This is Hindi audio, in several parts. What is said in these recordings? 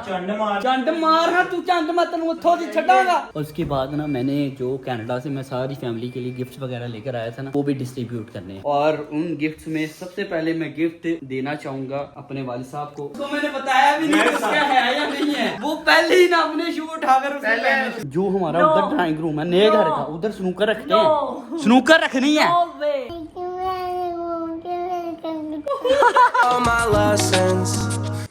चंड मारना तू, चंड मैं तेन उतो दी छड़ांगा। उसके बाद ना मैंने जो कनाडा से मैं सारी फैमिली के लिए गिफ्ट्स वगैरह लेकर आया था ना, वो भी डिस्ट्रीब्यूट करने हैं। और उन गिफ्ट्स में सबसे पहले मैं गिफ्ट देना चाहूंगा अपने वालिद साहब को। तो मैंने बताया भी नहीं उसका है या नहीं है, वो पहले ही ना अपने शू उठाकर जो हमारा उधर ड्राइंग रूम है नए घर का, उधर स्नूकर रखते हैं, स्नूकर रखनी है।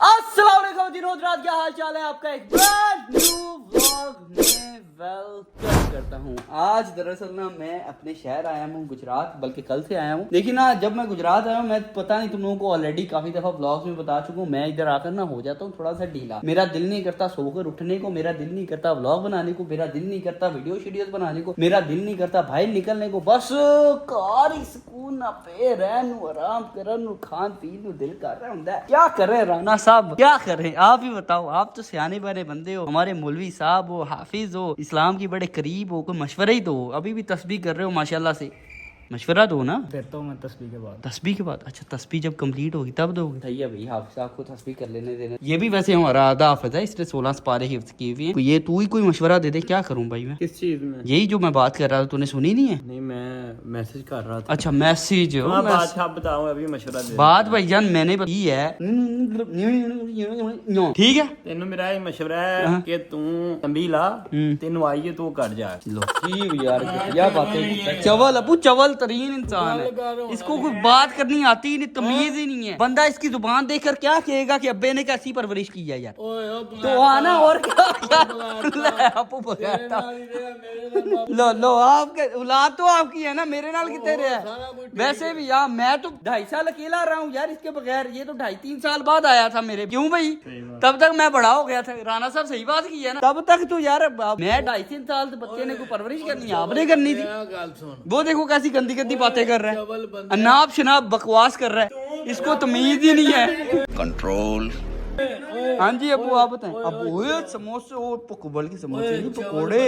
अस्सलाम वालेकुम जी, रोज रात क्या हाल चाल है आपका, एक ब्रांड न्यू व्लॉग में वेलकम करता हूँ। आज दरअसल ना मैं अपने शहर आया हूँ गुजरात, बल्कि कल से आया हूँ। लेकिन ना जब मैं गुजरात आया हूँ, मैं पता नहीं तुम लोगों को ऑलरेडी काफी दफा व्लॉग्स में बता चुका हूँ, मैं इधर आकर ना हो जाता हूँ थोड़ा सा ढीला। मेरा दिल नहीं करता सोकर उठने को, मेरा दिल नहीं करता व्लॉग बनाने को, मेरा दिल नहीं करता वीडियो शीडियोस बनाने को, मेरा दिल नहीं करता बाहर निकलने को। बस कार सुकून ना पे रहनु आराम करनु खान पीन दिल कर रहा हूँ। क्या कर रहे राना साहब, क्या कर रहे हैं आप ही बताओ। आप तो सियाने बने बंदे हो, हमारे मौलवी साहब हो, हाफिज हो, इस्लाम की बड़े करीब हो, कोई मशवरा ही दो। अभी भी तस्बीह कर रहे हो माशाल्लाह से, मशवरा दो ना। देता हूँ मैं तस्बीह के बाद। तस्बीह के बाद? अच्छा तस्बीह जब कंप्लीट होगी तब दोगे। सही है भाई, हाफिज साहब को तस्बीह कर लेने देना। ये भी वैसे हमारा आधा हाफिज है, इसने 16 पारे हिफ्ज किए हुए हैं। ये तू ही कोई मशवरा दे दे, क्या करूं भाई मैं। किस चीज में? यही जो मैं बात कर रहा था, तूने सुनी नहीं है? नहीं, मैं मैसेज कर रहा था। अच्छा मैसेज। बात आप बताओ, अभी मशवरा दे। बात भाईजान मैंने की है, ठीक है। तेनू मेरा ये मशवरा है कि तू तंबी ला, तेनू आइए तू कर जा। लो की यार क्या बातें, चवल अबू चवल तरीन इंसान है, इसको कोई बात करनी आती ही नहीं, तमीज ही नहीं है। बंदा इसकी जुबान देखकर क्या कहेगा कि अब्बे ने कैसी परवरिश की है यार। तो आना और क्या लो लो, आपके औलाद तो आपकी है ना, मेरे नाल कितने रहे हैं। वैसे भी यार मैं तो 2.5 साल अकेला रहा हूँ यार इसके बगैर, ये तो 2.5-3 साल बाद आया था मेरे। क्यों भाई, तब तक मैं बड़ा हो गया था। राना साहब सही बात की है ना, तब तक तो यार मैं 2.5-3 साल से बच्चे ने कोई परवरिश करनी है, आपने करनी थी। वो देखो कैसी गंदी गंदी बातें कर रहा है, अनाप शनाप बकवास कर रहा है, इसको तमीज ही नहीं है। कंट्रोल। हाँ जी अबू आप बताएं। अब समोसे और पकोड़े की समोसे नहीं, पकोड़े।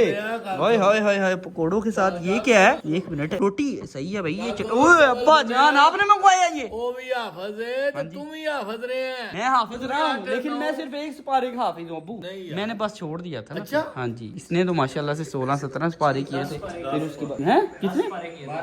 हाय हाय हाय हाय, पकोड़ों के साथ ये क्या है? 1 मिनट, रोटी सही है भाई। ये ओए अब्बा जान आपने मंगवाया ये? वो भी हाफिज है तो तुम ही हाफिज रहे हैं। मैं हाफिज रहा हूँ, लेकिन मैं सिर्फ एक सिपारे का हाफिज हूँ अबू, मैंने बस छोड़ दिया था। अच्छा हाँ जी, इसने तो माशाल्लाह से 16-17 सिपारे किए थे। फिर उसके बाद हैं कितने?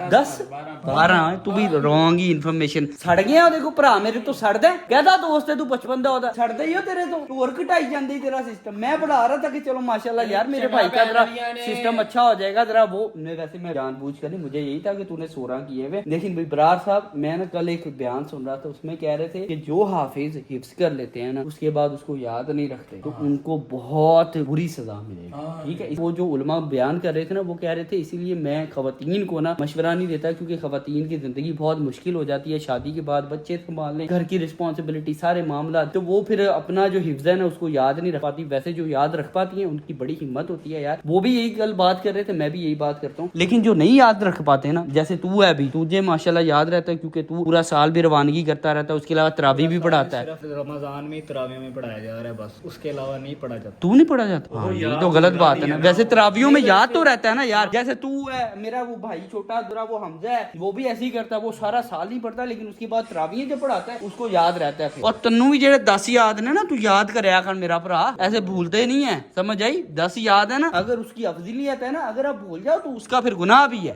10-12। तू भी रॉन्ग ही इन्फॉर्मेशन। सड़ गया देखो भरा मेरे तो सड़ दे, कहता दोस्त है तू बचपन दा होता, सड़दा ही हो तेरे तो, तू और घटाई जाती तेरा सिस्टम। मैं बढ़ा रहा था कि चलो माशाल्लाह यार मेरे भाई का जरा सिस्टम अच्छा हो जाएगा जरा। वो वैसे मैं जानबूझ कर नहीं, मुझे यही था कि तूने 16 किए हुए। लेकिन भाई बरार साहब, मैं ना कल एक बयान सुन रहा था, उसमें कह रहे थे कि जो हाफिज हिफ्ज कर लेते हैं ना, उसके बाद उसको याद नहीं रखते, तो उनको बहुत बुरी सजा मिलेगी। ठीक है, वो जो उलमा बयान कर रहे थे ना, वो कह रहे थे इसीलिए मैं खवातीन को ना मशवरा नहीं देता, क्योंकि खवातीन की जिंदगी बहुत मुश्किल हो जाती है शादी के बाद, बच्चे संभालने, घर की रिस्पॉन्सिबिलिटी, सारे मामला, तो वो फिर अपना जो हिफ्ज है ना उसको याद नहीं रख पाती। वैसे जो याद रख पाती है उनकी बड़ी हिम्मत होती है यार। वो भी यही कल बात कर रहे थे, मैं भी यही बात करता हूँ। लेकिन जो नहीं याद रख पाते ना, जैसे तू है अभी, तुझे माशाल्लाह याद रहता है क्योंकि तू पूरा साल भी रवानगी करता रहता है, उसके अलावा तरावी भी पढ़ाता है। सिर्फ रमजान में तरावियों में पढ़ाया जा रहा है बस, उसके अलावा नहीं पढ़ा जाता। तू नहीं पढ़ा जाता? हाँ, ये तो गलत बात है ना। वैसे तरावियों में याद तो रहता है ना यार। जैसे तू है, मेरा वो भाई छोटा जरा वो हमजा है, वो भी ऐसे ही करता है, वो सारा साल ही पढ़ता है, लेकिन उसके बाद तरावियां जब पढ़ाता है उसको याद रहता है। और तन्नू भी जेड़े 10 याद ने ना, तू याद करया कर मेरा भरा, ऐसे भूलते नहीं है, समझ आई? 10 याद है ना, अगर उसकी अफजीलियत है ना, अगर आप भूल जाओ तो उसका फिर गुनाह भी है।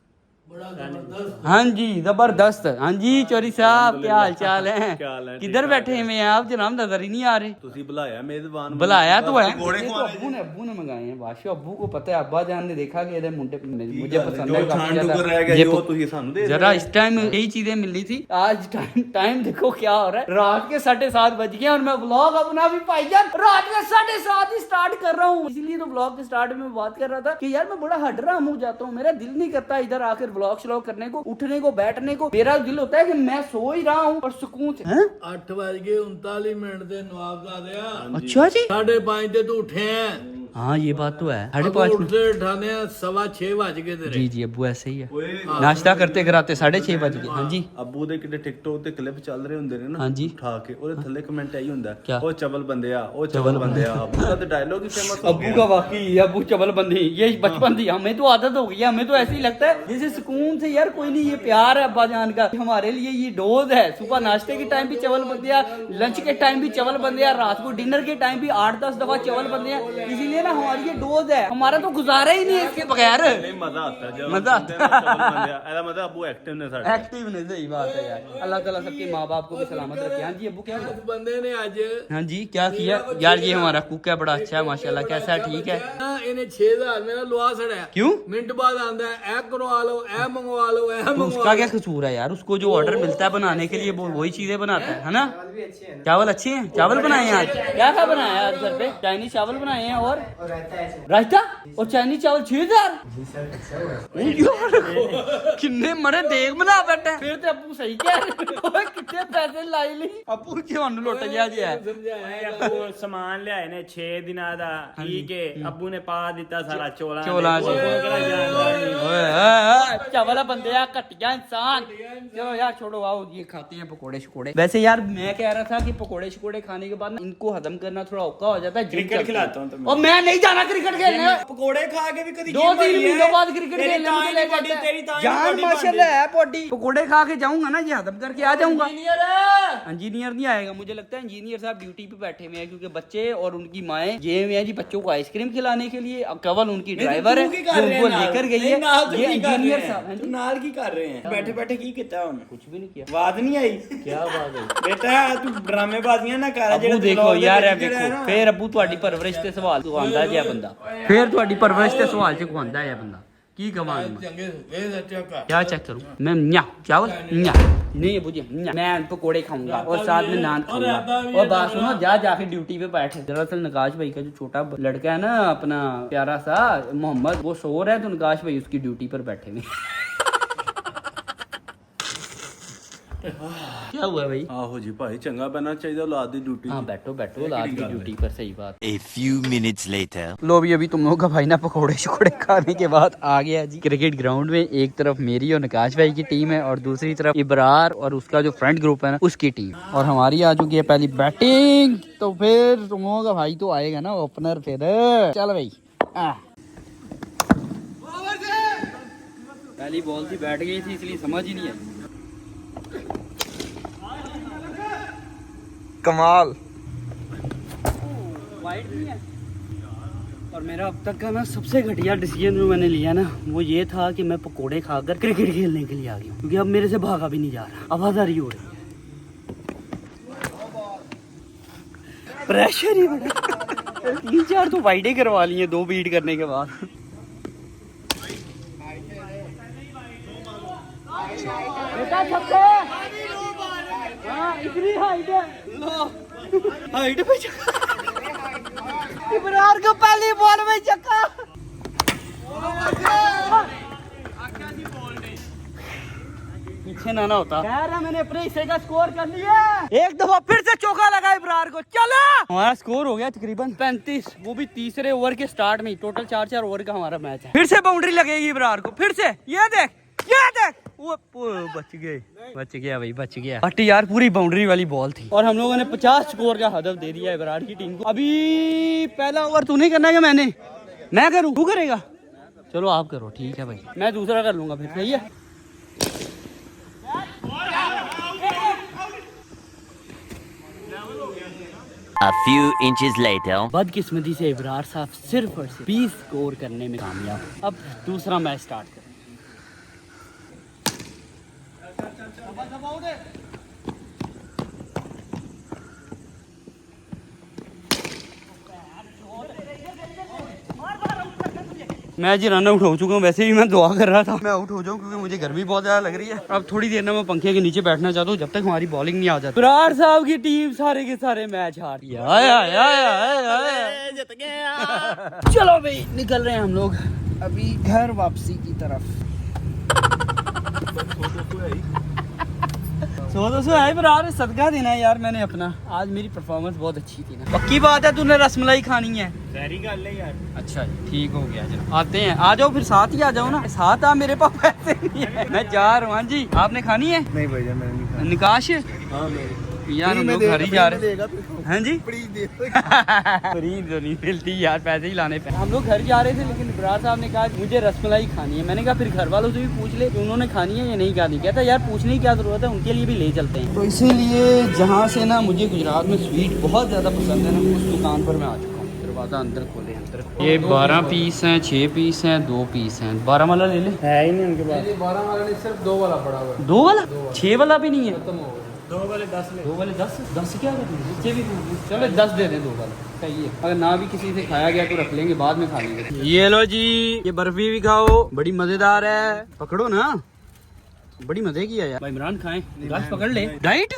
हाँ जी जबरदस्त। हाँ जी चौरी साहब क्या हाल चाल है? किधर बैठे हुए हैं आप जनाब, नजर ही नहीं आ रहे। बुलाया मेजबान, बुलाया तो है, अब्बू ने मंगाए हैं बादशाह। अब्बू को पता है, अब्बा जान ने देखा कि ये मुंडे मुझे पसंद है काफी। जरा इस टाइम यही चीजें मिल रही थी। आज टाइम देखो क्या हो रहा है, रात के 7:30 बज गए और मैं व्लॉग अपना भी भाईजान रात के 7:30 ही स्टार्ट कर रहा हूँ। इसीलिए तो व्लॉग के स्टार्ट में बात कर रहा था कि यार मैं बड़ा हडरा मुंह जाता हूँ, मेरा दिल नहीं करता इधर आकर व्लॉग श्लॉग करने को, उठने को, बैठने को। मेरा दिल होता है कि मैं सो ही रहा हूँ और सुकून से। 8:39 नवाबजादे। अच्छा जी 5:30 ते तू उठे हैं। हाँ ये बात तो है, अब 5:30 उठते उठाने 6:15 बज गए तेरे। जी जी अब्बू ऐसे ही है, नाश्ता करते कराते 6:30 बज गए। हाँ जी ਅੱਬੂ ਦੇ ਕਿਤੇ ਟਿਕਟੋਕ ਤੇ ਕਲਿੱਪ ਚੱਲ ਰਹੇ ਹੁੰਦੇ ਨੇ ਨਾ, ਹਾਂਜੀ। ਉਠਾ ਕੇ ਉਹਦੇ ਥੱਲੇ ਕਮੈਂਟ ਆਈ ਹੁੰਦਾ क्या? ਉਹ ਚਵਲ ਬੰਦੇ ਆ, ਉਹ ਚਵਲ ਬੰਦੇ ਆ। ਅੱਬੂ ਦਾ ਤਾਂ ਡਾਇਲੋਗ ਹੀ फेमस हो अब्बू का वाकई अब्बू चबल बंदी, ये बचपन थी, हमें तो आदत हो गई है, हमें तो ऐसे ही लगता है जैसे सुकून से यार कोई नहीं, ये प्यार है अब्बा जान का, हमारे लिए ये डोज है। सुबह नाश्ते के टाइम भी चवल बनते हैं, लंच के टाइम भी चवल बनते हैं, रात को डिनर के टाइम भी 8-10 दफा चवल बनते हैं। इसीलिए ना हमारी ये डोज है, हमारा तो गुजारा ही नहीं है इसके बगैर। नहीं मजा आता है जब मजा बनते हैं ना चवल बनते हैं। ऐसा मतलब अब्बू एक्टिव ने साडे एक्टिव ने, सही बात है यार, अल्लाह ताला सबके माँ बाप को भी सलामत रखे। हाँ जी अब्बू क्या हुआ? उस बंदे ने आज हाँ जी क्या किया यार? ये हमारा कुक है, बड़ा अच्छा है माशाल्लाह, कैसा है? ठीक है। ना इन्हें 6000 मेरा लुआ सड़ा। क्यों? मिनट बाद आंदा है, ए करवा लो, ए मंगवा लो, ए तो मंगवा उसका क्या कसूर है यार? उसको जो ऑर्डर मिलता है बनाने के लिए वो वही चीजें बनाता है ना? चावल अच्छे हैं, चावल बनाए हैं आज। क्या क्या बनाया आज घर पे? चाइनीज चावल बनाए हैं और रायता और चाइनीज चावल 6000। किन्ने मरे देख बना बैठे फिर तो अबू सही कह रहे, कितने पैसे लाई ली अबू ਤੁਹਾਨੂੰ ਲੁੱਟ ਗਿਆ ਜੀ ਹੈ। ਅੱਬੂ ਸਮਾਨ ਲਿਆਏ ਨੇ 6 ਦਿਨਾਂ ਦਾ, ਠੀਕ ਹੈ। ਅੱਬੂ ਨੇ ਪਾ ਦਿੱਤਾ ਸਾਰਾ ਚੋਲਾਂ ਚੋਲਾਂ ਚ। ਓਏ चावल बंदे यार घटिया इंसान। चलो यार छोड़ो, आओ ये खाते हैं पकोड़े शकोड़े। वैसे यार मैं कह रहा था कि पकोड़े शकोड़े खाने के बाद ना इनको हजम करना थोड़ा औखा हो जाता है। क्रिकेट खिलाता हूं तुम्हें। और मैं नहीं जाना क्रिकेट खेलने, पकोड़े खा के भी कभी 2-3 महीनों बाद क्रिकेट खेलने मुझे ले जाता है। जान माशाल्लाह है बॉडी, पकोड़े खा के जाऊंगा ना, ये हजम करके आ जाऊंगा। इंजीनियर नहीं आएगा, मुझे लगता है इंजीनियर साहब ड्यूटी पे बैठे हुए हैं, क्योंकि बच्चे और उनकी माएं ये हुए हैं जी बच्चों को आइसक्रीम खिलाने के लिए। अब केवल उनकी ड्राइवर है जो उनको लेकर गई है। ये इंजीनियर साहब हैं। नाल की कर रहे हैं? बैठे बैठे की किया उन्होंने? कुछ भी नहीं किया। बात नहीं आई? क्या बात है बेटा तू ड्रामेबाजियां ना कर। अबू देखो यार है देखो, फिर अबू ਤੁਹਾਡੀ ਪਰਵਰਿਸ਼ ਤੇ ਸਵਾਲ ਆਉਂਦਾ ਜੇ ਬੰਦਾ, ਫਿਰ ਤੁਹਾਡੀ ਪਰਵਰਿਸ਼ ਤੇ ਸਵਾਲ ਚ ਆਉਂਦਾ ਹੈ ਬੰਦਾ। की कमाल में चंगे ये चेक कर। क्या चेक करूं मैं? न्या चावल न्या नहीं बुझे न्या, मैं पकोड़े खाऊंगा और साथ में नान खाऊंगा। और बात सुनो, जाके ड्यूटी पे बैठे। दरअसल नकाश भाई का जो छोटा लड़का है ना अपना प्यारा सा मोहम्मद, वो सो रहा है, तो नकाश भाई उसकी ड्यूटी पर बैठे हुए। क्या हुआ भाई? आहो जी भाई, चंगा पैना चाहिए औलाद दी ड्यूटी। हाँ बैठो बैठो, औलाद की ड्यूटी पर, सही बात। A few minutes later. लो भी अभी तुम लोगों का भाई ना पकोड़े शकोड़े खाने के बाद आ गया जी क्रिकेट ग्राउंड में। एक तरफ मेरी और नकाश भाई की टीम है और दूसरी तरफ इब्रार और उसका जो फ्रंट ग्रुप है ना उसकी टीम, और हमारी आ चुकी है पहली बैटिंग। तो फिर तुम लोगों का भाई तो आएगा ना ओपनर। फिर चल भाई, पहली बॉल थी, बैठ गई थी, इसलिए समझ ही नहीं आई। कमाल। वाइड नहीं है। और मेरा अब तक का ना सबसे घटिया डिसीजन जो मैंने लिया ना वो ये था कि मैं पकोड़े खाकर क्रिकेट खेलने के लिए आ गया, क्योंकि अब मेरे से भागा भी नहीं जा रहा, आवाज़ारी हो रही है, प्रेशर ही बड़ा। 3-4 तो वाइडे करवा लिए 2 बीट करने के बाद। बेटा छक्का, हाँ इतनी हाइट है, हाइट पे इब्रार को पहली बॉल में छक्का। पीछे ना होता यार, मैंने अपने हिस्से का स्कोर कर लिया। एक दफा फिर से चौका लगा इब्रार को, चला। हमारा स्कोर हो गया तकरीबन 35, वो भी तीसरे ओवर के स्टार्ट में। टोटल 4-4 ओवर का हमारा मैच है। फिर से बाउंड्री लगेगी इब्रार को, फिर से। ये देख वो बच गया भाई, बच गया। बट यार पूरी बाउंड्री वाली बॉल थी और हम लोगों ने 50 स्कोर का हदफ दे दिया है विराट की टीम को। अभी पहला ओवर तू नहीं करना है, मैं करूँ? तू करेगा? चलो आप करो, ठीक है भाई, मैं दूसरा कर लूंगा फिर, सही है। A few inches later. बदकिस्मती से इब्रार साहब सिर्फ और सिर्फ 20 स्कोर करने में कामयाब। अब दूसरा मैच स्टार्ट करें। मैं जी रन आउट हो चुका हूँ। वैसे भी मैं दुआ कर रहा था मैं आउट हो जाऊँ, क्योंकि मुझे गर्मी बहुत ज्यादा लग रही है। अब थोड़ी देर में मैं पंखे के नीचे बैठना चाहता हूँ, जब तक हमारी बॉलिंग नहीं आ जाती। इब्रार साहब की टीम सारे के सारे मैच हार गया। चलो भाई निकल रहे हैं हम लोग अभी घर वापसी की तरफ। 100-200 है पर यार सदका देना है यार मैंने अपना। आज मेरी परफॉर्मेंस बहुत अच्छी थी ना। पक्की बात है तूने रसमलाई खानी है? सारी गल है यार। अच्छा ठीक हो गया, चलो आते हैं। आ जाओ फिर साथ ही आ जाओ ना। साथ आ, मेरे पास पैसे नहीं है, मैं जा रहा हूँ। हाँ जी आपने खानी है? नहीं भैया मैंने नहीं खाया। निकाश हाँ मेरी यार हम लोग घर ही जा रहे हैं। हाँ जी प्लीज दे फ्री तो नहीं मिलती यार, पैसे ही लाने पे। हम लोग घर जा रहे थे लेकिन इब्रार साहब ने कहा मुझे रसमलाई खानी है। मैंने कहा फिर घर वालों से भी पूछ ले कि उन्होंने खानी है या नहीं खानी। कहता यार पूछने की क्या जरूरत है, उनके लिए भी ले चलते हैं। तो इसीलिए जहाँ से ना मुझे गुजरात में स्वीट बहुत ज़्यादा पसंद है ना, उस दुकान पर मैं आ चुका हूँ। दरवाज़ा अंदर खोले, अंदर। ये 12 पीस हैं, 6 पीस हैं, 2 पीस हैं। 12 वाला ले ले। है ही नहीं उनके पास। 12 वाला नहीं, सिर्फ 2 वाला पड़ा हुआ है। 2 वाला? 6 वाला भी नहीं है? खत्म हो गया। 2 वाले 10 ले। 2 वाले 10 क्या करते भी चलो 10 दे दें। 2 वाला सही है। अगर ना भी किसी से खाया गया तो रख लेंगे, बाद में खा लेंगे। ये लो जी, ये बर्फी भी खाओ, बड़ी मजेदार है। पकड़ो ना, बड़ी मजे की है यार। भाई इमरान खाएं, गाछ पकड़ ले। डाइट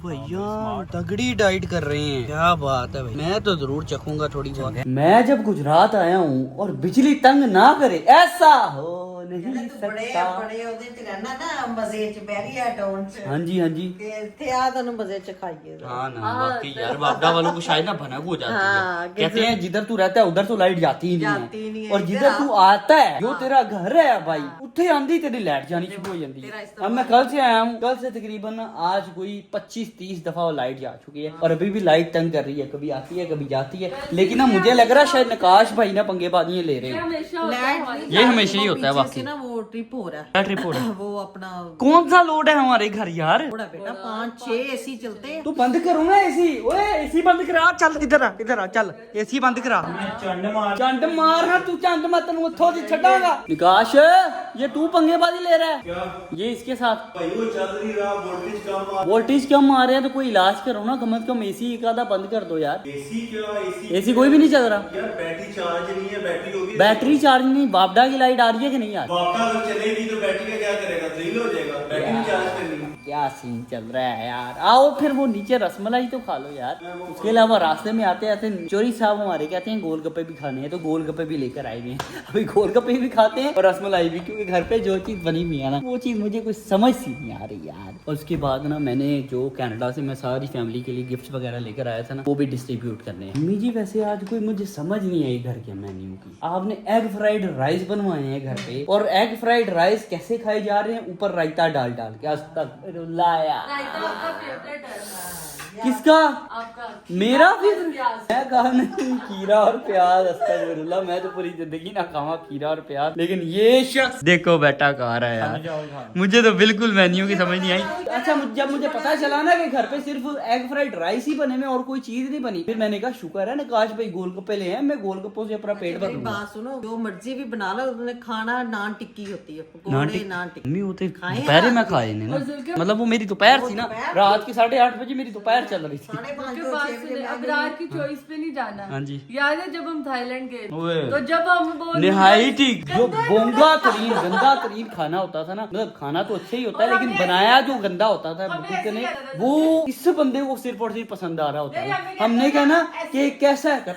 भैया तगड़ी डाइट कर रहे हैं, क्या बात है भाई। मैं तो जरूर चखूंगा थोड़ी बहुत। मैं जब गुजरात आया हूँ और बिजली तंग ना करे, ऐसा हो नहीं सकता। बड़े ਉਹਦੇ ਚ ਰਹਿਣਾ ਨਾ ਮਜ਼ੇ ਚ ਬੈਰੀਆ ਟਾਊਨ ਚ हाँ जी हाँ जी। ਤੇ ਇੱਥੇ ਆ ਤੁਹਾਨੂੰ ਮਜ਼ੇ ਚ ਖਾਈਏ हाँ ना वाकई यार, बागदा वालों को शायद ना भनक हो जाती हाँ, है। कहते हैं जिधर तू रहता है उधर तो लाइट जाती ही जाती नहीं नहीं है, है। और जिधर तू आता है जो तेरा घर है भाई, उत्थे आंधी तेरी लाइट जानी शुरू हो जाती है। अब मैं कल से आया हूँ, कल से तकरीबन आज कोई 25-30 दफा लाइट जा चुकी है और अभी भी लाइट तंग कर रही है, कभी आती है कभी जाती है। लेकिन ना मुझे लग रहा है शायद नकाश भाई ना पंगेबाजी ले रहे हैं। ये हमेशा ही होता है वाकई। ना वो ट्रिप हो रहा क्या ट्रिप हो रहा है? वो अपना कौन सा लोड है हमारे घर यार? थोड़ा बेटा 5-6 एसी चलते हैं। तू बंद करो ना एसी। ओए एसी बंद करा, चल इधर आ चल एसी बंद करा। चंड मारना तू, चंड मैं तेन उथों दी छड़ांगा। निकाश ये तू पंगेबाजी ले रहा है क्या? ये इसके साथ भाई वो चल नहीं रहा, वोल्टेज कम आ रहे हैं तो कोई इलाज करो ना, कम से कम एसी एक आधा बंद कर दो यार। एसी क्या एसी एसी कोई भी नहीं चल रहा यार, बैटरी चार्ज नहीं है, बैटरी होगी। बैटरी चार्ज नहीं, बापडा की लाइट आ रही है कि नहीं यार? वाका अगर चलेगी तो बैटरी का क्या करेगा, ड्रिल हो जाएगा। बैटरी नहीं चार्ज करनी। क्या सीन चल रहा है यार। आओ फिर वो नीचे रसमलाई तो खा लो यार। उसके अलावा रास्ते में आते आते चोरी साहब हमारे कहते हैं गोलगप्पे भी खाने हैं, तो गोलगप्पे भी लेकर आए हुए हैं। अभी गोलगप्पे भी खाते हैं और रसमलाई भी, क्योंकि घर पे जो चीज बनी हुई है ना वो चीज मुझे कुछ समझ सी नहीं आ रही यार। और उसके बाद ना मैंने जो कनाडा से मैं सारी फैमिली के लिए गिफ्ट वगैरह लेकर आया था ना, वो भी डिस्ट्रीब्यूट करने हैं। मम्मी जी वैसे आज कोई मुझे समझ नहीं आई घर के मेन्यू की। आपने एग फ्राइड राइस बनवाए हैं घर पे, और एग फ्राइड राइस कैसे खाए जा रहे हैं? ऊपर रायता डाल डाल के। आज तक लाया किसका? आपका। मेरा फिर मैं कहा नहीं, खीरा और प्याज। अस्तगफिरुल्लाह, मैं तो पूरी जिंदगी ना खावा खीरा और प्याज, लेकिन ये शख्स देखो बेटा खा रहा है यार। मुझे तो बिल्कुल मेन्यू की समझ नहीं आई। अच्छा जब मुझे पता चला ना कि घर पे सिर्फ एग फ्राइड राइस ही बने में और कोई चीज नहीं बनी, फिर मैंने कहा शुक्र है नकाश भाई गोलगप्पे ले आए, मैं गोलगप्पों से अपना पेट भर लूंगा। बात सुनो, जो मर्जी भी बना लो, उसने खाना नान टिक्की होती है, पकौड़े नान टिक्की। मम्मी होते दोपहर में खाए ने ना, मतलब वो मेरी दोपहर थी ना, रात के 8:30 बजे मेरी दोपहर चल रही थी। अबरार की चॉइस पे नहीं जाना। हाँ जी। याद है जब हम थाईलैंड गए ओए। तो जब हम वो निहाई ठीक जो बोंगा तरीन गंदा तरीन खाना होता था ना, मतलब खाना तो अच्छा ही होता है लेकिन बनाया जो गंदा होता था ने, वो इस बंदे को सिर्फ और सिर्फ पसंद आ रहा होता है। हमने कहा ना कि कैसा है,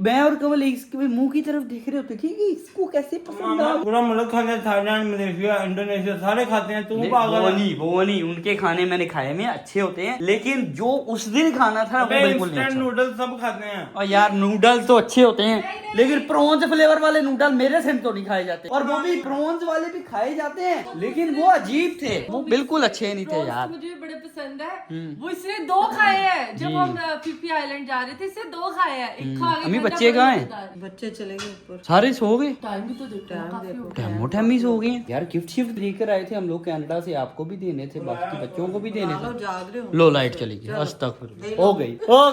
मैं और कमल इसके मुंह की तरफ देख रहे होते कि इसको कैसे पसंद आ। पूरा मुल्क खाते हैं, थाईलैंड, मलेशिया, इंडोनेशिया सारे खाते हैं। तू पागल है। वो नहीं उनके खाने मैंने खाए में अच्छे होते हैं, लेकिन जो उस दिन खाना था वो बिल्कुल नहीं अच्छा। नूडल्स सब खाते हैं। और यार नूडल्स तो अच्छे होते हैं, लेकिन प्रॉन्स फ्लेवर वाले नूडल मेरे से तो नहीं खाए जाते, और वो भी प्रॉन्स वाले भी खाए जाते हैं लेकिन वो अजीब थे, वो बिल्कुल अच्छे नहीं थे यार। मुझे भी बड़े पसंद है। वो इसने 2 खाए हैं जब हम पीपी आइलैंड जा रहे थे, इससे 2 खाए हैं। एक खा के अम्मी बच्चे कहाँ हैं? बच्चे चले गए ऊपर, सारे सो गए। टाइम भी तो देखो टैमो टैमी सो गए यार। गिफ्ट शिफ्ट लेकर आए थे हम लोग कनाडा से, आपको भी देने थे, बाकी बच्चों को भी देने थे। जाग रहे हो। लो लाइट चली गई, अस्तगफिरुल्लाह। हो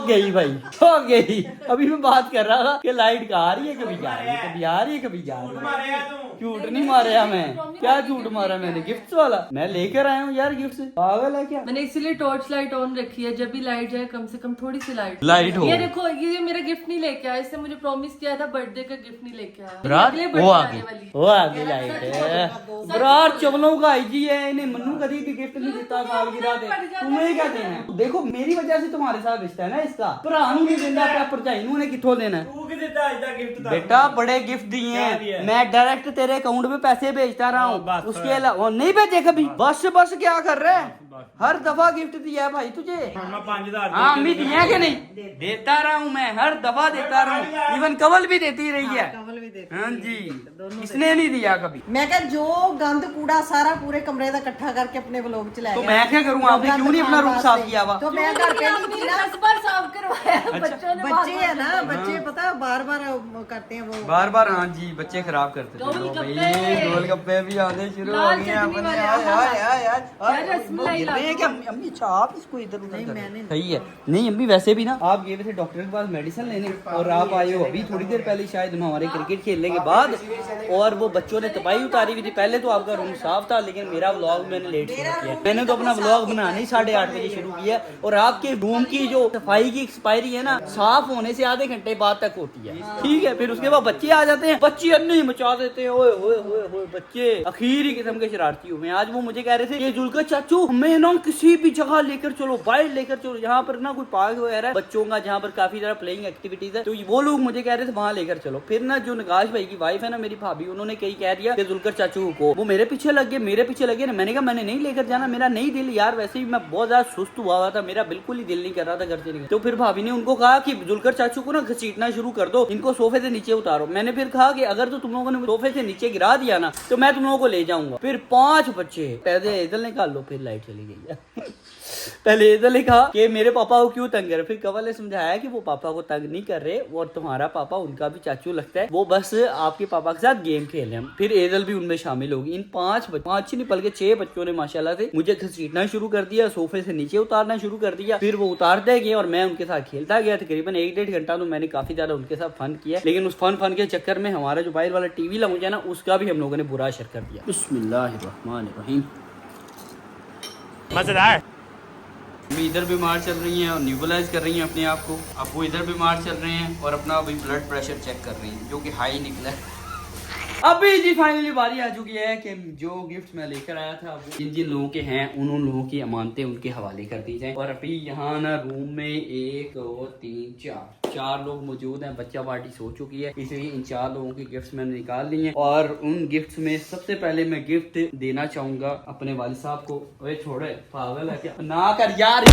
गई भाई, हो गई। अभी मैं बात कर रहा था कि लाइट आ रही है, कभी जा रही है, कभी आ रही है, कभी जा रही है। झूठ नहीं मारा मैं, क्या झूठ मारा मैंने? गिफ्ट वाला मैं लेकर आया हूँ यार, गिफ्ट। पागल है क्या? मैंने इसीलिए टॉर्च लाइट ऑन रखी है, जब भी लाइट जाए कम से कम थोड़ी सी लाइट हो। ये देखो, ये मेरा गिफ्ट नहीं लेके इसने मुझे प्रॉमिस किया था बर्थडे का गिफ्ट नहीं लेके आया। बरार अगले वो birthday आगे आने वाली। वो आगे लाइट है बरार चवलों का आई जी है इन्हें मन्नू कभी भी गिफ्ट नहीं देता सालगिरह दे तुम्हें क्या देना है देखो मेरी वजह से तुम्हारे साथ रिश्ता है ना इसका भरा नहीं देना अपना भरजाई नू ने किथों देना है तू कि देता आज तक गिफ्ट बेटा बड़े गिफ्ट दिए क्या दिया हैं है? मैं डायरेक्ट तेरे अकाउंट में पैसे भेजता रहा हूँ बस उसके अलावा नहीं भेजे कभी बस क्या कर रहे हैं हर दफा गिफ्ट दिया है भाई तुझे मैं 5000 हाँ अम्मी दिया कि नहीं देता रहा हूँ मैं हर दफा देता रहा हूँ इवन कवल भी देती रही है कमल भी देते हाँ जी इसने नहीं दिया कभी मैं कहा जो गंद कूड़ा सारा पूरे कमरे का इकट्ठा करके अपने व्लॉग च ले तो गया। मैं क्या करूँ आपने क्यों नहीं अपना रूम साफ किया हुआ तो मैं घर पे नहीं आपने थी ना। 10 बार साफ करवाया बच्चों ने बच्चे है ना बच्चे पता बार बार करते हैं वो। बार बार हाँ जी बच्चे खराब करते थे गोलगप्पे। गोलगप्पे भी आने शुरू हो लाल गए हैं चटनी अपने वाले, यार रसमलाई गिर रहे हैं क्या अम्मी अच्छा आप इसको इधर उधर कर रहे हैं। सही है नहीं अम्मी वैसे भी ना आप गए थे डॉक्टर के पास मेडिसिन लेने और आप आए हो अभी थोड़ी देर पहले शायद हमारे क्रिकेट खेलने के बाद और वो बच्चों ने तबाही उतारी हुई थी। पहले तो आपका रूम साफ था लेकिन मेरा व्लॉग मैंने लेट शुरू किया। मैंने तो अपना व्लॉग बनाना ही 8:30 बजे शुरू किया और आपके रूम की जो सफाई की एक्सपायरी है ना साफ होने से आधे घंटे बाद तक होती है। ठीक है फिर उसके बाद बच्चे आ जाते हैं बच्चे अन्नी मचा देते हैं ओए होए होए होए बच्चे आखिरी किस्म के शरारती हुए। आज वो मुझे कह रहे थे ये जुलकर चाचू हमें ना किसी भी जगह लेकर चलो बाहर लेकर चलो जहाँ पर ना कोई पार्क वगैरह बच्चों का जहाँ पर काफी ज्यादा प्लेइंग एक्टिविटीज है तो वो लोग मुझे कह रहे थे वहाँ लेकर चलो। फिर ना जो नकाश भाई की वाइफ है ना मेरी भाभी उन्होंने कई कह दिया कि जुलकर चाचू को वो मेरे पीछे लगे ना। मैंने कहा मैंने नहीं लेकर जाना मेरा नहीं दिल यार वैसे ही मैं बहुत ज्यादा सुस्त हुआ था मेरा बिल्कुल ही दिल नहीं कर रहा था घर से निकलने। तो फिर भाभी ने उनको कहा कि जुलकर चाचू को ना घसीटना शुरू कर दो इनको सोफे से नीचे उतारो। मैंने फिर कहा कि अगर तो तुम लोगों ने सोफे से नीचे गिरा दिया ना तो मैं तुम लोगों को ले जाऊंगा। फिर 5 बच्चे पहले इधर निकाल लो फिर लाइट चली गई है पहले इधर ने कहा कि मेरे पापा को क्यों तंग कर रहे। फिर कवल ने समझाया कि वो पापा को तंग नहीं कर रहे और तुम्हारा पापा उनका भी चाचू लगता है वो बस आपके पापा के साथ गेम खेल रहे हैं। फिर एजल भी उनमें शामिल होगी। इन 5 नहीं बल्कि 6 बच्चों ने माशाल्लाह से मुझे घसीटना शुरू कर दिया सोफे से नीचे उतारना शुरू कर दिया। फिर वो उतारते गए और मैं उनके साथ खेलता गया तकरीबन 1-1.5 घंटा। तो मैंने काफी ज्यादा उनके साथ फन किया लेकिन उस फन के चक्कर में हमारा जो बाहर वाला टीवी लाउंज है ना उसका भी हम लोगों ने बुरा असर कर दिया। बिस्मिल्लाहिर्रहमानिर्रहीम। मजेदार अभी इधर बीमार चल रही हैं और न्यूबलाइज कर रही हैं अपने आप को। अब वो इधर बीमार चल रहे हैं और अपना अभी ब्लड प्रेशर चेक कर रही हैं जो कि हाई निकला है। अभी जी फाइनली बारी आ चुकी है कि जो गिफ्ट मैं लेकर आया था वो जिन जिन लोगों के हैं उन लोगों की अमानतें उनके हवाले कर दी जाएं। और अभी यहाँ ना रूम में 1 2 3 4 लोग मौजूद हैं। बच्चा पार्टी सो चुकी है इसलिए इन 4 लोगों की गिफ्ट्स मैंने निकाल ली हैं और उन गिफ्ट्स में सबसे पहले मैं गिफ्ट देना चाहूंगा अपने वालिद साहब को। ओए छोड़े पागल है क्या ना कर यार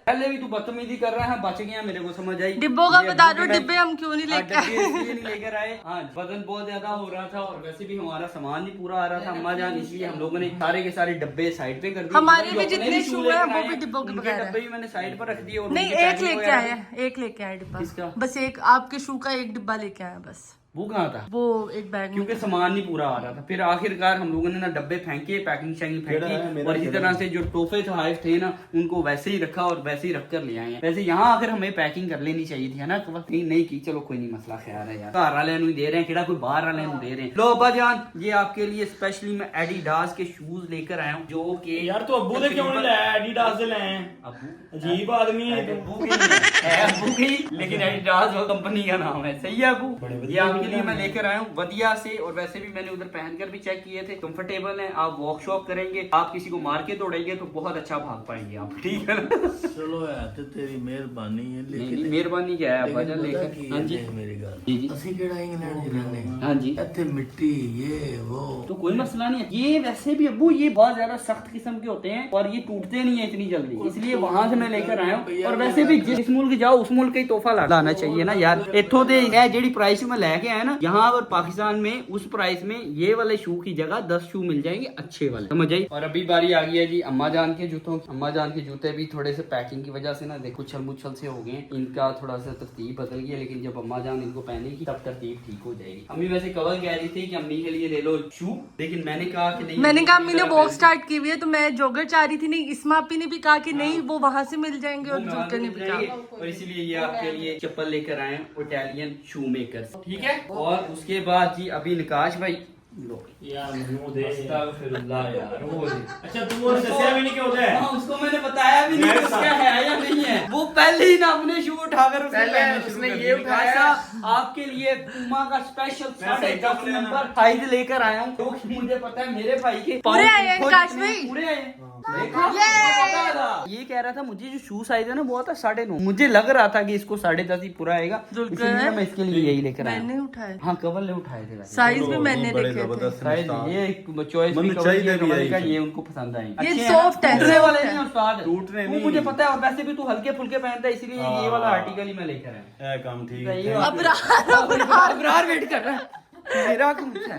पहले भी तू बदतमीजी कर रहा है बच गया मेरे को समझ आई। डिब्बों का बता दो डिब्बे हम क्यों नहीं लेके आए। लेकर आए हाँ वजन बहुत ज्यादा हो रहा था और वैसे भी हमारा सामान नहीं पूरा आ रहा था अम्मा जान इसलिए हम लोगों ने सारे के सारे डब्बे साइड पे कर दिए। हमारे जो भी अपने जितने शू शू हैं, लेकर वो आए भी डिब्बों के उनके बगैर है। डब्बे भी मैंने साइड पर रख दिए और नहीं उनकी एक पैकिंग लेके वगैरह आया एक लेके आया डिब्बा किसका? बस एक आपके शू का एक डिब्बा लेके आया बस वो कहाँ था वो एक बैग में क्योंकि सामान नहीं पूरा आ रहा था। फिर आखिरकार हम लोगों ने ना डब्बे फेंके पैकिंग शैकिंग फेंकी और इसी तरह से जो तोहफे तोहफ थे ना उनको वैसे ही रखा और वैसे ही रख कर ले आए हैं। वैसे यहाँ आकर हमें पैकिंग कर लेनी चाहिए थी है ना नहीं की चलो कोई नहीं मसला ख्याल है यार घर वाले दे रहे हैं केड़ा कोई बाहर वाले दे रहे हैं। लो अब्बा जान ये आपके लिए स्पेशली मैं एडिडास के शूज लेकर आया हूँ जो कि यार तो अब्बू ने क्यों नहीं लाया एडिडास से लाए हैं अब्बू अजीब आदमी है अब्बू की लेकिन एडिडास वो कंपनी का नाम है। सही है अब्बू ये आपके लिए मैं लेकर आया हूँ वदिया से और वैसे भी मैंने उधर पहनकर भी चेक किए थे कंफर्टेबल हैं। आप वॉक शॉप करेंगे आप किसी को मार के दौड़ेंगे तो बहुत अच्छा भाग पाएंगे आप। ठीक है ना चलो यार ते तेरी मेहरबानी है नहीं मेहरबानी क्या है वजन लेकर। हाँ जी मेरी गल जी जी ਅਸੀਂ ਕਿਹੜਾ ਇੰਗਲੈਂਡ ਚ ਰਹਿੰਦੇ ਹਾਂ हाँ जी ਇੱਥੇ ਮਿੱਟੀ ये वो तो कोई मसला नहीं है। ये वैसे भी अब्बू ये बहुत ज्यादा सख्त किस्म के होते हैं और ये टूटते नहीं है इतनी जल्दी इसलिए वहां से मैं लेकर आया हूँ। और वैसे भी जिस मुल्क जाओ उस मुल्क का ही तोहफा लाना चाहिए ना यार। इथों दे जेडी प्राइस में लेके आया ना यहाँ पर पाकिस्तान में उस प्राइस में ये वाले शू की जगह 10 शू मिल जाएंगे अच्छे वाले समझ आई। और अभी बारी आ गई है जी अम्मा जान के जूतों की। अम्मा जान के जूते भी थोड़े से पैकिंग की वजह से ना देखो उछल मुछल से हो गए इनका थोड़ा सा तरतीब बदल गया लेकिन जब अम्मा जान इनको पहनेगी तब तरतीब ठीक हो जाएगी। अम्मी वैसे कवल कह रही थी कि अम्मी के लिए ले लो शू लेकिन मैंने कहा कि नहीं मैंने कहा अम्मी ने वॉक स्टार्ट की हुई है तो मैं जॉगर चाह रही थी नहीं इसमा आपी ने भी कहा कि नहीं वो वहां से मिल जाएंगे और जूते नहीं भी कहा और इसीलिए ये आपके लिए चप्पल लेकर आए इटालियन शू मेकर। ठीक है और उसके बाद जी अभी निकाश भाई लो यार मुंह दे अस्तगफिरुल्लाह यार वो दे। अच्छा तू वो दसिया भी नहीं क्यों दे हाँ उसको मैंने बताया भी नहीं उसका है या नहीं है वो पहले ही ना अपने शू उठाकर पहले उसने ये उठाया। आपके लिए पूमा का स्पेशल 10.5 नंबर साइज लेकर आया हूँ, क्योंकि मुझे पता है मेरे भाई के पूरे आए हैं, काश भाई। पूरे आए हैं। देखा? पता था। ये कह रहा था मुझे जो शू साइज है ना वो आता 9.5, मुझे लग रहा था कि इसको 10.5 ही पूरा आएगा, इसलिए मैं इसके लिए यही लेकर आया। मैंने उठाया, हाँ कवल ने उठाए थे साइज भी मैंने देखे थे। साइज ये चॉइस भी कवल की है, कवल का ये उनको पसंद आएंगे। ये अच्छे soft है, टूटने soft वाले है। नहीं है उस्ताद, टूटने वो नहीं। मुझे पता है, और वैसे भी तू हल्के फुल्के पहनता है, इसलिए ये वाला आर्टिकल ही मैं लेकर आया। काम ठीक सही है। है। अबरार वेट कर रहा है, मेरा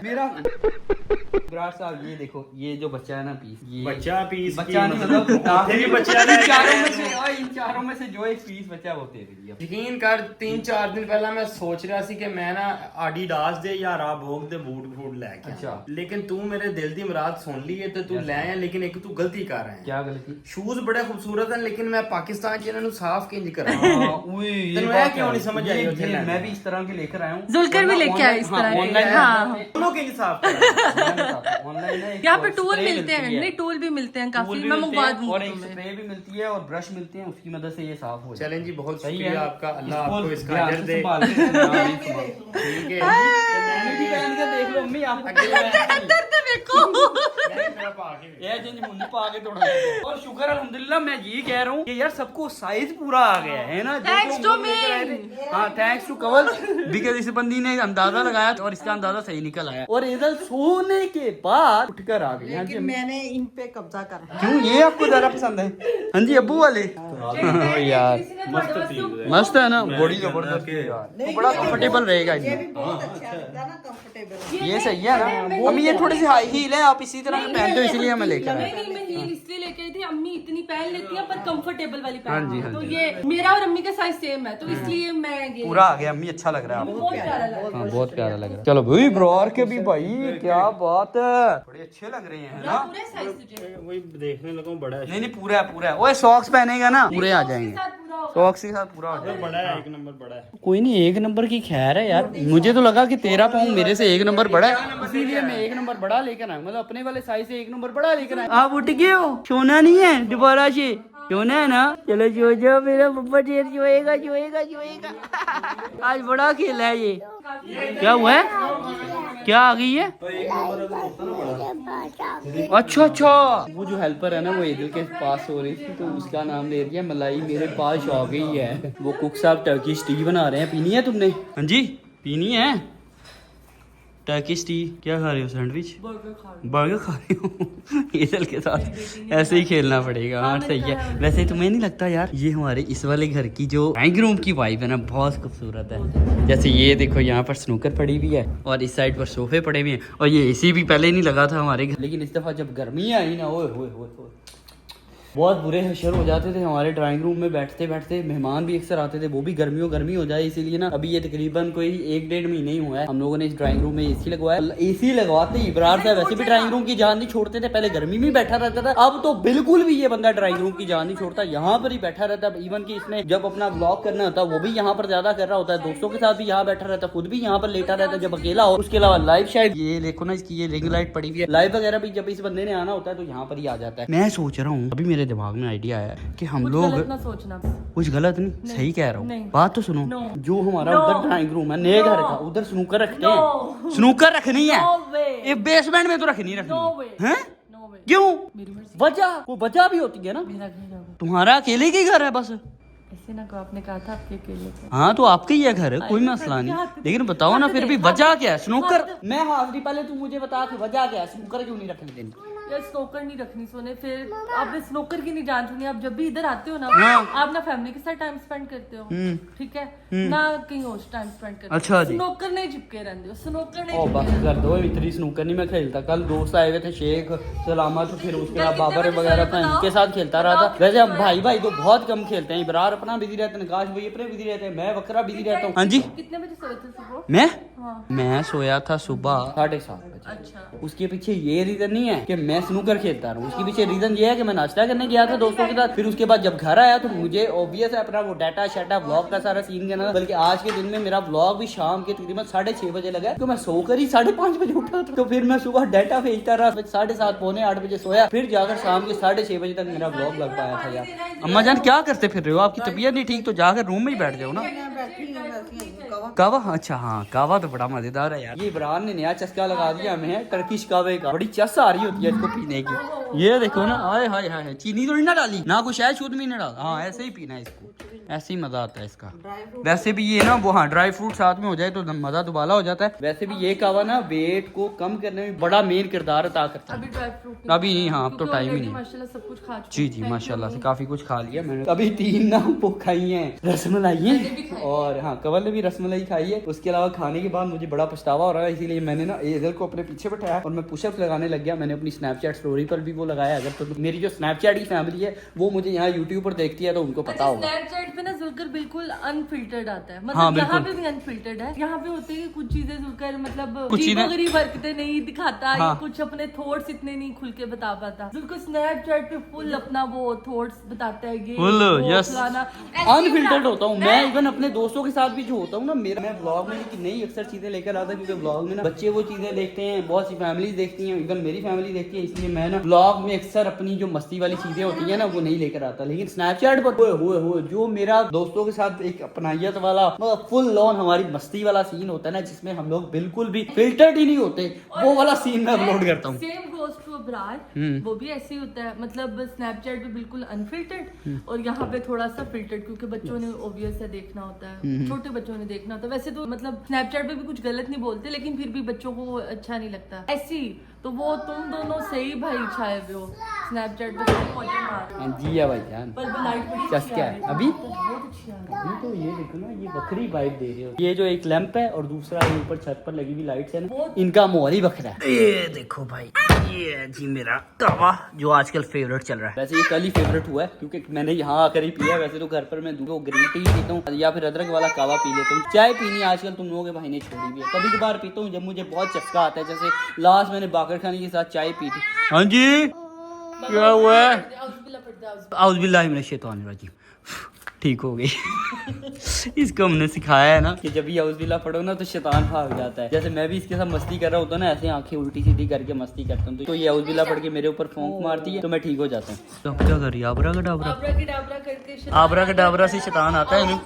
मेरा अबरार साहब ये देखो, ये जो बच्चा है ना पीस, ये बच्चा पीस बच्चा नहीं मतलब आखिरी इन बच्चा रह चारों में गया। से, और इन चारों में से जो एक पीस बचा है वो तेरे लिए। यकीन कर 3-4 दिन पहला मैं सोच रहा सी कि मैं ना आडिडास दे या राभोग दे बूट लेके अच्छा। आया। लेकिन तू मेरे दिल दी मुराद सुन ली है तो तू ले आया, लेकिन एक तू गलती कर रहा है। क्या गलती? शूज बड़े खूबसूरत हैं, लेकिन मैं पाकिस्तान च इन्हां साफ किंज करा। तेन मैं क्यों नहीं समझ आई उसे लेना? मैं भी इस तरह के लेकर आया हूँ। जुलकर भी लेके आए इस तरह के। ऑनलाइन हाँ। दोनों के साफ करा। ऑनलाइन यहाँ पे टूल मिलते हैं, नहीं टूल भी मिलते हैं काफी, मैं मंगवा दूंगी और एक तुम्हें। स्प्रे भी मिलती है और ब्रश मिलते हैं, उसकी मदद से ये साफ हो जाता है। चलें जी, बहुत सही शुक्रिया है। आपका, अल्लाह इसको आपको इसका ध्यान अजर से दे। संभाल के संभाल। ठीक है। मैंने भी पहन के देख लो अम्मी, आप ये जिन मुंडी पा के थोड़ा। और शुक्र अल्हम्दुलिल्लाह, मैं ये कह रहा हूँ कि यार सबको साइज पूरा आ गया है ना। Thanks to me। हाँ थैंक्स टू कवल, बिकॉज इस बंदी ने अंदाजा लगाया और इसका अंदाजा सही निकल आया, और इधर सोने के बाद उठकर आ गई। हाँ जी, लेकिन मैंने इन पे कब्जा कर क्यों ये आपको ज्यादा पसंद है? हाँ जी अब्बू वाले यार मस्त है ना, बड़ी जबरदस्त है यार, तो बड़ा कंफर्टेबल रहेगा ये इसमें। भी बहुत अच्छा लगता है ना, कंफर्टेबल। ये सही है ना अम्मी, ये थोड़ी सी हाई हील है, आप इसी तरह के पहनते हो इसलिए मैं लेकर आया। नहीं, मैं हील इसलिए लेके आई थी, अम्मी इतनी पहन लेती है पर कंफर्टेबल वाली हाँ जी, पहनती है, हाँ तो जी। ये मेरा और अम्मी का साइज सेम है, तो इसलिए मैं ये पूरा आ गया अम्मी, अच्छा लग रहा है आपको। बहुत प्यारा लग रहा है। हाँ बहुत प्यारा लग रहा है। चलो भाई ब्रोर के भी भाई क्या बात है, बड़े अच्छे लग रहे हैं ना। पूरे साइज तुझे वही देखने लगा बड़ा है। नहीं पूरा है पूरा है। ओए सॉक्स पहनेगा ना पूरे आ जाएंगे, साथ पूरा होगा। सॉक्स के साथ पूरा हो जाएगा। बड़ा है, 1 नंबर बड़ा है। कोई नहीं, 1 नंबर की खैर है यार, मुझे तो लगा कि 13 पाउंड मेरे से 1 नंबर बड़ा है, इसीलिए मैं 1 नंबर बड़ा लेकर आया, मतलब अपने वाले साइज से 1 नंबर बड़ा लेकर आया। आप उठ गए हो, सोना नहीं है दोबारा से, सोना है ना? चलो सो जाओ, मेरा पप्पा देर सोएगा सोएगा सोएगा। आज बड़ा खेला है ये। क्या हुआ है, क्या आ गई है? अच्छा अच्छा, वो जो हेल्पर है ना वो ईदिल के पास हो रही थी, तो उसका नाम ले दिया मलाई, मेरे पास आ गई है। वो कुक साहब टर्किश टी बना रहे हैं, पीनी है तुमने? हाँ जी पीनी है टर्किश टी। क्या खा रहे हो, सैंडविच? बर्गर खा रही हो? ईदल के साथ ऐसे ही खेलना पड़ेगा। हाँ सही है। वैसे तुम्हें नहीं लगता यार ये हमारे इस वाले घर की जो ड्राइंग रूम की वाइब है ना बहुत खूबसूरत है। जैसे ये देखो यहाँ पर स्नूकर पड़ी हुई है और इस साइड पर सोफे पड़े हुए हैं, और ये एसी भी पहले नहीं लगा था हमारे घर, लेकिन इस दफा जब गर्मी आई ना, ओए होए होए होए, बहुत बुरे हशर हो जाते थे हमारे ड्राइंग रूम में बैठते बैठते। मेहमान भी अक्सर आते थे, वो भी गर्मी हो जाए, इसीलिए ना अभी ये तकरीबन कोई 1-1.5 महीने ही हुआ है हम लोगों ने इस ड्राइंग रूम में एसी लगवाया। एसी लगवाते ही इब्रार साहब वैसे भी ड्राइंग रूम की जान नहीं छोड़ते थे, पहले गर्मी में बैठा रहता था, अब तो बिल्कुल भी ये बंदा ड्राइंग रूम की जान नहीं छोड़ता, यहाँ पर ही बैठा रहता है। इवन की इसने जब अपना ब्लॉग करना होता है वो भी यहाँ पर ज्यादा कर रहा होता है, दोस्तों के साथ भी यहाँ बैठा रहता है, खुद भी यहाँ पर लेटा रहता है जब अकेला हो। उसके अलावा लाइव शायद ये देखो ना, इसकी ये रिंग लाइट पड़ी हुई है, लाइव वगैरह भी जब इस बंदे ने आना होता है तो यहाँ पर ही आ जाता है। मैं सोच रहा हूँ, अभी मेरे दिमाग में आइडिया कि हम लोग गलत ना सोचना। कुछ गलत नहीं, सही कह रहा हूँ, नहीं। बात तो सुनो। No. जो हमारा No. उधर ड्राइंग रूम है नए घर का, उधर स्नूकर रखते हैं, No. स्नूकर रखनी है, No way. ये बेसमेंट में तो रखनी No way. है। No way. क्यों? मेरी मर्जी। वजह वो वजह भी होती है ना, मेरा घर होगा। तुम्हारा अकेले का ही घर है बस। ऐसे ना को आपने कहा था आपके अकेले थे। हाँ तो आपका ही है घर, कोई मसला नहीं, लेकिन बताओ ना फिर भी वजह क्या है? स्नूकर मैं हाजिरी, पहले तू मुझे बता कि वजह क्या है, स्नूकर क्यों नहीं रखने देनी? यार स्नोकर नहीं रखनी सोने, फिर आपने स्नोकर की नहीं जान सुनी। आप जब भी इधर आते हो ना, हाँ। आप ना फैमिली के साथ टाइम स्पेंड करते हो, ठीक है ना, कहीं और टाइम स्पेंड करते हो। अच्छा जी। स्नोकर नहीं चिपके रहते हो, स्नोकर नहीं ओ बस चिपके कर दो, इतनी स्नूकर नहीं मैं खेलता। कल दोस्त आए हुए थे, शेख सलामत, फिर उसके बाद कितने बाबर बजे वगैरह सोए था, बताओ? इनके साथ खेलता रहा था। वैसे हम भाई भाई तो बहुत कम खेलते हैं, इब्रार अपना बिजी रहते हैं, नकाश भाई अपने बिजी रहते हैं, मैं वकरा बिजी रहता हूँ। हाँ जी कितने बजे सोए थे सुबह? मैं हाँ। मैं सोया था सुबह 7:30 बजे। अच्छा। उसके पीछे ये रीजन नहीं है कि मैं स्नूकर खेलता रहा हूँ। उसके पीछे रीजन ये है कि मैं नाश्ता करने गया था दोस्तों के साथ, फिर उसके बाद जब घर आया तो मुझे ऑब्वियस है अपना वो डाटा शाटा व्लॉग का सारा सीन करना था। बल्कि आज के दिन में मेरा व्लॉग भी शाम के तकरीबन 6:30 बजे लगा, तो मैं सोकर ही 5:30 बजे उठा था। तो फिर मैं सुबह डाटा भेजता रहा, 7:30 पौने 8 बजे सोया, फिर जाकर शाम के 6:30 बजे तक मेरा व्लॉग लग पाया था। यार अम्मा जान क्या करते फिर रहे हो? आपकी तबीयत नहीं ठीक तो जाकर रूम में ही बैठ जाओ ना। कावा, अच्छा हाँ कावा तो बड़ा मजेदार है यार। ये इमरान ने नया चस्का लगा दिया हमें टर्किश कावे का, बड़ी चस आ रही होती है इसको पीने की। ये देखो ना, हाय हाय हाय, चीनी तो नहीं ना डाली ना, कुछ है शुद्ध भी नहीं डाला। हाँ ऐसे ही पीना है इसको, ऐसे ही मजा आता है इसका। वैसे भी ये ना वो हाँ ड्राई फ्रूट साथ में हो जाए तो मजा दुबाला हो जाता है। वैसे भी ये कावा ना वेट को कम करने में बड़ा मेन किरदार अदा करता है। अभी ड्राई फ्रूट अभी नहीं, हाँ अब तो टाइम ही नहीं। माशाल्लाह सब कुछ खा जी जी माशाल्लाह से काफी कुछ खा लिया मैंने। अभी 3 ना वो खाई है रसमलाई है, और हाँ कवल ने भी रसमलाई खाई है। उसके अलावा खाने के बाद मुझे बड़ा पछतावा हो रहा है, इसीलिए मैंने ना एजल को अपने पीछे बैठाया और मैं पुशअप्स लगाने लग गया। मैंने अपनी स्नैपचैट स्टोरी पर भी वो लगाया। अगर तो मेरी जो स्नैपचैट की फैमिली है वो मुझे यहाँ यूट्यूब पर देखती है तो उनको पता होगा। स्नैपचैट पे ना जुलकर बिल्कुल अनफिल्टर्ड आता है, मतलब हाँ, यहाँ बिल्कुल। पे भी अनफिल्टर्ड है। यहाँ पे होते हैं कुछ चीजें जुलकर मतलब कुछ चीजें- गरीब हरकतें नहीं दिखाता, हाँ। या कुछ अपने थॉट्स इतने नहीं खुल के बता पाता। जुलकर स्नैपचैट पे फुल अपना वो थॉट्स बताता है, ये Full, वो, yes। फलाना। अनफिल्टर्ड होता हूँ मैं, इवन अपने दोस्तों के साथ भी जो होता हूँ ना, मेरा मैं ब्लॉग में लेकिन नई अक्सर चीजें लेकर आता, क्योंकि ब्लॉग में ना बच्चे वो चीजें देखते हैं, बहुत सी फैमिलीज देखती हैं, इवन मेरी फैमिली देखती है। इसलिए मैं ना ब्लॉग में अक्सर अपनी जो मस्ती वाली चीजें होती है ना वो नहीं लेकर आता। लेकिन स्नैपचैट पर हुए जो मेरा दोस्तों के साथ एक अपनायत वाला मतलब फुल लॉन हमारी मस्ती वाला सीन होता है ना, जिसमें हम लोग बिल्कुल भी फिल्टर्ड ही नहीं होते, वो वाला सीन मैं अपलोड करता हूँ। सेम गोज टू अब्रार, वो भी ऐसे ही होता है। मतलब स्नैपचैट पे बिल्कुल अनफिल्टर्ड और यहाँ पे थोड़ा सा फिल्टर्ड, क्योंकि बच्चों ने ऑब्वियस है देखना होता है, छोटे बच्चों ने देखना होता है। वैसे तो मतलब स्नैपचैट पे भी कुछ गलत नहीं बोलते, लेकिन फिर भी बच्चों को वो अच्छा नहीं लगता। ऐसी तो वो तुम दोनों सही भाई छाए हुए हो स्नैपचैट पे, मौजे मार। हाँ जी है भाई जान। पर लाइट बड़ी चस अच्छी क्या आ है रही अभी? बहुत अच्छी आ रही है। अभी तो ये देखो ना, ये बकरी वाइब दे रहे हो। ये जो एक लैंप है और दूसरा ये ऊपर छत पर लगी हुई लाइट्स है ना, इनका माहौल ही बखरा है। ये देखो भाई, ये है जी मेरा कावा जो आजकल फेवरेट चल रहा है। वैसे ये कल ही फेवरेट हुआ है क्योंकि मैंने यहाँ आकर ही पिया। वैसे तो घर पर मैं दूध ग्रीन टी पीता हूँ या फिर अदरक वाला कावा पी लेता हूँ। चाय पीनी आजकल तुम लोगों के भाई ने छोड़ी भी है, कभी कभार पीता हूँ जब मुझे बहुत चस्का आता है। जैसे लास्ट मैंने बाकर खानी के साथ चाय पी थी। हाँ जी क्या हुआ है? आउज़बिल्लाहि मिनश शैतानिर रजीम। ठीक हो गई। इसको हमने सिखाया है ना कि जब भी आउज़बिल्लाह पढ़ो ना तो शैतान भाग जाता है। जैसे मैं भी इसके साथ मस्ती कर रहा होता ना, ऐसे आंखें उल्टी सीधी करके मस्ती करता हूँ तो ये आउज़बिल्लाह पढ़ के मेरे ऊपर फौंक मारती है तो मैं ठीक हो जाता हूँ। तो अब क्या करिए? आबरा का डाबरा करके आबरा का डाबरा से शैतान आता है ना,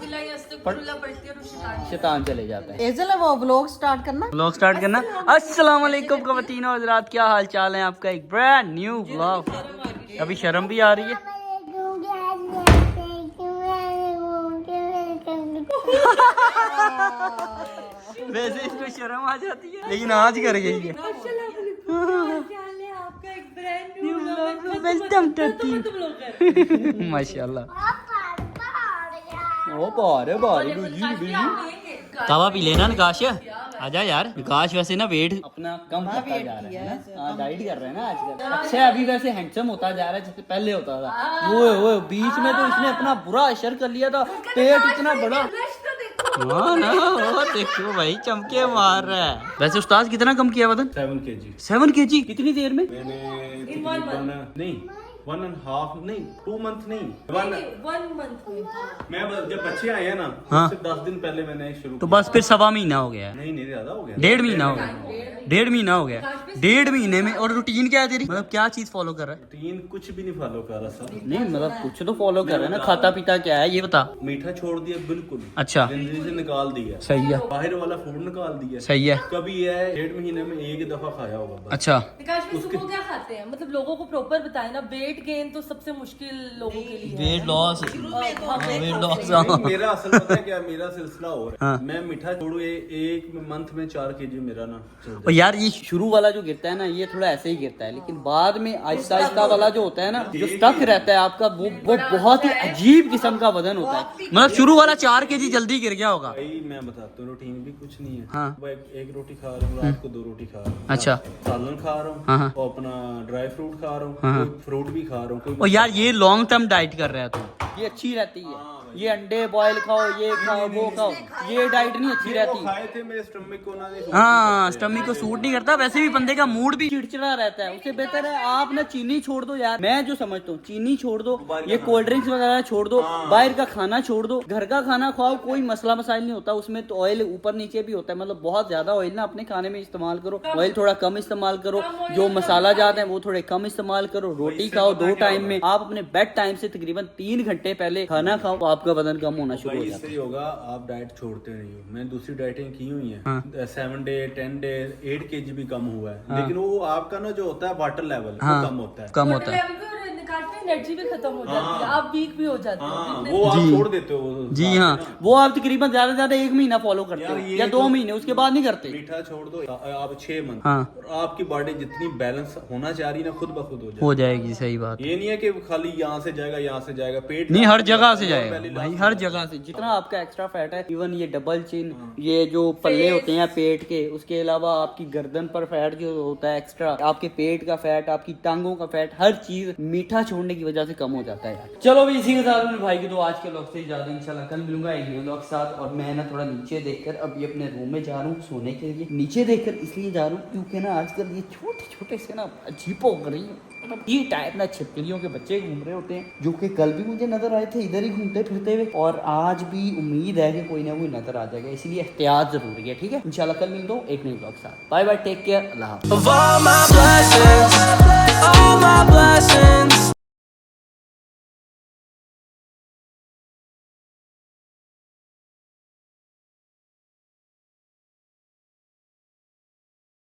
पढ़ती है और शैतान शैतान चले जाता है। एजल है वो व्लॉग स्टार्ट करना। व्लॉग स्टार्ट करना। अस्सलाम वालेकुम ख़वातीन और हज़रात, क्या हाल चाल है आपका? एक ब्रांड न्यू व्लॉग। अभी शर्म भी आ रही है। वैसे इसको शर्म आ जाती है लेकिन आज कर गई है। Welcome Turkey. माशाल्लाह। ओ बारे कावा पी लेना निकाश, आजा यार। निकाश वैसे ना वेट अपना कम करता जा रहा है ना, हाँ डाइट कर रहे हैं ना आजकल। अच्छा अभी वैसे हैंडसम होता जा रहा है जैसे पहले होता था। वो बीच में तो इसने अपना बुरा असर कर लिया था, पेट इतना बड़ा। हाँ ना वो देखो भाई चमके मार रहा है। वैसे उस्ताद कितना कम किया वजन? 7 kg 7 kg कितनी देर में? मैंने तकरीबन नहीं 1.5 नहीं 2 मंथ नहीं 1 मंथ में। मैं जब बच्चे आए हैं ना हाँ। उससे 10 दिन पहले मैंने शुरू तो किया। बस फिर 1.25 महीना हो गया है। नहीं ज्यादा हो गया। 1.5 महीना हो गया। 1.5 महीना हो गया। 1.5 महीने में। और रूटीन क्या है तेरी? मतलब क्या चीज फॉलो कर रहा है? रूटीन कुछ भी नहीं फॉलो कर रहा सर। नहीं मतलब कुछ तो फॉलो कर रहा है ना। खाता पीता क्या है ये बता। मीठा छोड़ दिया बिल्कुल, अच्छा जिंदगी से निकाल दिया। सही है, बाहर वाला फूड निकाल दिया। सही है। कभी ये है 1.5 महीने में एक दफा खाया होगा बस। अच्छा विकास में सुबह क्या खाते हैं? मतलब लोगों को प्रॉपर बताए ना। वेट गेन तो सबसे मुश्किल लोगों के लिए है। Weight loss. वेट लॉस नहीं, मेरा असल पता है क्या मेरा सिलसिला और है। हाँ। मैं मीठा छोड़ू एक मंथ में 4 kg मेरा ना चल और यार ये शुरू वाला जो गिरता है ना ये थोड़ा ऐसे ही गिरता है, लेकिन बाद में आहिस्ता आहिस्ता वाला जो होता है ना जो स्टक रहता है आपका वो बहुत ही अजीब किस्म का वजन होता है। मतलब शुरू वाला 4 kg जल्दी गिर गया होगा। भाई मैं बताता हूँ रूटीन भी कुछ नहीं है। हाँ। वो एक रोटी खा रहा हूँ, रात को 2 रोटी खा रहा हूँ। अच्छा। सालन खा रहा हूँ, हाँ, हाँ। और अपना ड्राई फ्रूट खा रहा हूँ, हाँ, हाँ। कोई फ्रूट भी खा रहा हूँ। और यार ये लॉन्ग टर्म डाइट कर रहा है तू, ये अच्छी रहती है। हाँ, ये अंडे बॉयल खाओ, ये खाओ, वो खाओ, ये डाइट नहीं अच्छी रहती। खाए थे मेरे स्टमक को ना हाँ, स्टमक को सूट नहीं करता। वैसे भी बंदे का मूड भी चिड़चिड़ा रहता है, उससे बेहतर है आप ना चीनी छोड़ दो यार। मैं जो समझता हूँ चीनी छोड़ दो, ये कोल्ड ड्रिंक्स वगैरह छोड़ दो, बाहर का खाना छोड़ दो, घर का खाना खाओ, कोई मसला मसाइल नहीं होता। उसमें तो ऑयल ऊपर नीचे भी होता है, मतलब बहुत ज्यादा ऑयल ना अपने खाने में इस्तेमाल करो, ऑयल थोड़ा कम इस्तेमाल करो, जो मसाला जाते हैं वो थोड़े कम इस्तेमाल करो, रोटी खाओ 2 टाइम में। आप अपने बेड टाइम से तकरीबन 3 घंटे पहले खाना खाओ तो आपका वजन कम होना शुरू हो जाता इससे ही होगा। आप डाइट छोड़ते नहीं हो। मैंने दूसरी डाइटें की हुई है, 7 डे 10 डे 8 kg भी कम हुआ है, लेकिन वो आपका ना जो होता है वाटर लेवल वो कम होता है, कम होता है। एनर्जी भी खत्म हो जाती है, आप वीक भी हो जाते हो। वो आप छोड़ देते हो। जी हाँ, वो आप तकरीबन ज्यादा से ज्यादा 1 महीना फॉलो करते हो या 2 महीने, उसके बाद नहीं करते। मीठा छोड़ दो आप 6 मंथ, हाँ। और आपकी बॉडी जितनी बैलेंस होना चाह रही है ना खुद ब खुद हो जाएगी। सही बात। ये नहीं है कि खाली यहाँ से जाएगा यहाँ से जाएगा, पेट नहीं, हर जगह से जाएगा भाई, हर जगह से। जितना आपका एक्स्ट्रा फैट है, इवन ये डबल चिन, ये जो पल्ले होते हैं पेट के, उसके अलावा आपकी गर्दन पर फैट जो होता है एक्स्ट्रा, आपके पेट का फैट, आपकी टांगों का फैट, हर चीज मीठा छोड़ने की वजह से कम हो जाता है यार। चलो भी इसी के साथ मेरे भाई की तो आज के व्लॉग से ज्यादा इंशाल्लाह कल मिलूंगा एक न्यू व्लॉग के साथ। और मैं ना थोड़ा नीचे देखकर अभी अपने रूम में जा रहा हूँ सोने के लिए। नीचे देखकर इसलिए जा रहा हूँ क्योंकि ना आजकल ये छोटे छोटे से ना अजीब हो रही है, मतलब ये टाइप ना छिपकलियों के बच्चे घूम रहे होते हैं, जो कि कल भी मुझे नजर आए थे इधर ही घूमते फिरते हुए, और आज भी उम्मीद है कि कोई ना कोई नजर आ जाएगा, इसलिए एहतियात जरूरी है। ठीक है, इंशाल्लाह कल मिलता हूँ एक नई व्लॉग के साथ। बाय बाय, टेक केयर, अल्लाह हाफ़िज़।